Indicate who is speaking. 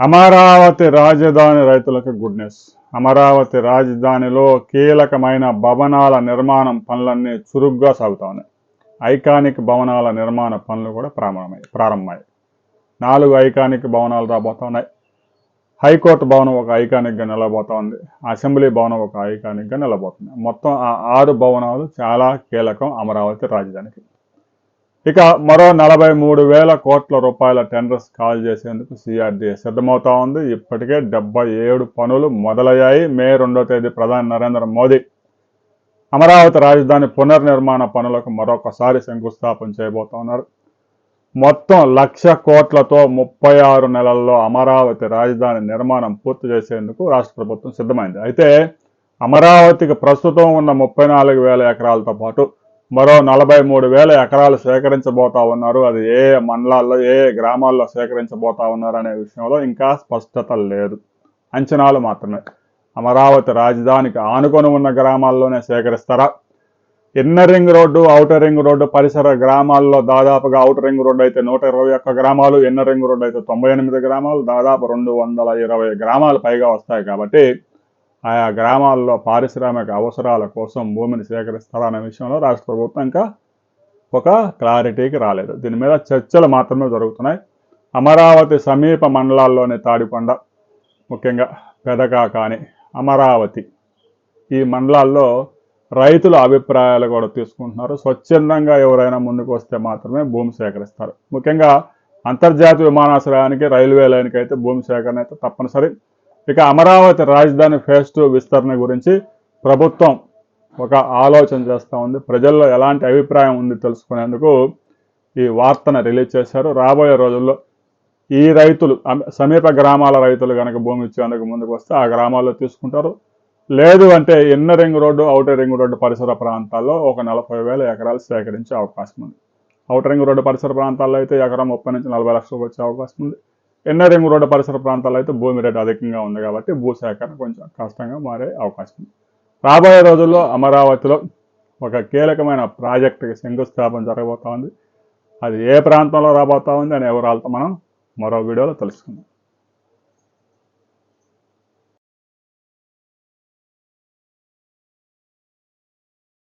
Speaker 1: అమరావతి రాజధాని రైతులకు good news. Amaravati రాజధానిలో కీలకమైన భవనాల నిర్మాణం పనులన్నీ చురుగ్గా సాగుతా ఉన్నాయి. ఐకానిక్ భవనాల నిర్మాణ పనులు కూడా ప్రారంభమయ్యాయి. 4 ఐకానిక్ భవనాలు రాబోతా ఉన్నాయి. హైకోర్టు భవనం ఒక ఐకానిక్గా నిలబోతా ఉంది. అసెంబ్లీ భవనం ఒక ఐకానిక్గా నిలబోతుంది. మొత్తం ఆ 6 భవనాలు చాలా కీలకం అమరావతి రాజధానికి. ఇక మరో 43,000 కోట్ల రూపాయల టెండర్స్ కాల్ చేసేందుకు సిఆర్డీఏ సిద్ధమవుతా ఉంది. ఇప్పటికే 77 పనులు మొదలయ్యాయి. మే 2వ తేదీ ప్రధాని నరేంద్ర మోదీ అమరావతి రాజధాని పునర్నిర్మాణ పనులకు మరొకసారి శంకుస్థాపన చేయబోతా ఉన్నారు. మొత్తం 1,00,000 కోట్లతో 36 నెలల్లో అమరావతి రాజధాని నిర్మాణం పూర్తి చేసేందుకు రాష్ట్ర ప్రభుత్వం సిద్ధమైంది. అయితే అమరావతికి ప్రస్తుతం ఉన్న 34,000 ఎకరాలతో పాటు మరో 43,000 ఎకరాలు సేకరించబోతా ఉన్నారు. అది ఏ మండలాల్లో ఏ గ్రామాల్లో సేకరించబోతా ఉన్నారు అనే విషయంలో ఇంకా స్పష్టత లేదు. అంచనాలు మాత్రమే. అమరావతి రాజధానికి ఆనుకొని ఉన్న గ్రామాల్లోనే సేకరిస్తారా? Inner ring road, outer ring road పరిసర గ్రామాల్లో దాదాపుగా ఔటర్ రింగ్ రోడ్డు అయితే 121 గ్రామాలు, ఇన్నర్ రింగ్ రోడ్డు అయితే 98 గ్రామాలు, దాదాపు 220 గ్రామాలు పైగా వస్తాయి. కాబట్టి ఆయా గ్రామాల్లో పారిశ్రామిక అవసరాల కోసం భూమిని సేకరిస్తారా అనే విషయంలో రాష్ట్ర ప్రభుత్వం ఇంకా ఒక క్లారిటీకి రాలేదు. దీని మీద చర్చలు మాత్రమే జరుగుతున్నాయి. అమరావతి సమీప మండలాల్లోని తాడికొండ, ముఖ్యంగా పెదకాకాని, అమరావతి ఈ మండలాల్లో రైతుల అభిప్రాయాలు కూడా తీసుకుంటున్నారు. స్వచ్ఛందంగా ఎవరైనా ముందుకు వస్తే మాత్రమే భూమి సేకరిస్తారు. ముఖ్యంగా అంతర్జాతీయ విమానాశ్రయానికి, రైల్వే లైన్కి అయితే భూమి సేకరణ అయితే తప్పనిసరి. ఇక అమరావతి రాజధాని ఫేజ్ 2 విస్తరణ గురించి ప్రభుత్వం ఒక ఆలోచన చేస్తూ ఉంది. ప్రజల్లో ఎలాంటి అభిప్రాయం ఉంది తెలుసుకునేందుకు ఈ వార్తను రిలీజ్ చేశారు. రాబోయే రోజుల్లో ఈ రైతులు సమీప గ్రామాల రైతులు కనుక భూమి ఇచ్చేందుకు ముందుకు వస్తే ఆ గ్రామాల్లో తీసుకుంటారు. లేదు అంటే inner ring road, outer ring road పరిసర ప్రాంతాల్లో ఒక 40,000 ఎకరాలు సేకరించే అవకాశం ఉంది. ఔటర్ రింగ్ రోడ్డు పరిసర ప్రాంతాల్లో అయితే ఎకరం 30 నుంచి 40 లక్షలకు వచ్చే అవకాశం ఉంది. ఇన్నర్ రింగ్ రోడ్డు పరిసర ప్రాంతాల్లో అయితే భూమి రేటు అధికంగా ఉంది కాబట్టి భూసేకరణ కొంచెం కష్టంగా మారే అవకాశం ఉంది. రాబోయే రోజుల్లో అమరావతిలో ఒక కీలకమైన ప్రాజెక్టుకి శంకుస్థాపన జరగబోతా ఉంది. అది ఏ ప్రాంతంలో రాబోతా ఉంది అనే వివరాలతో మనం మరో వీడియోలో తెలుసుకుందాం.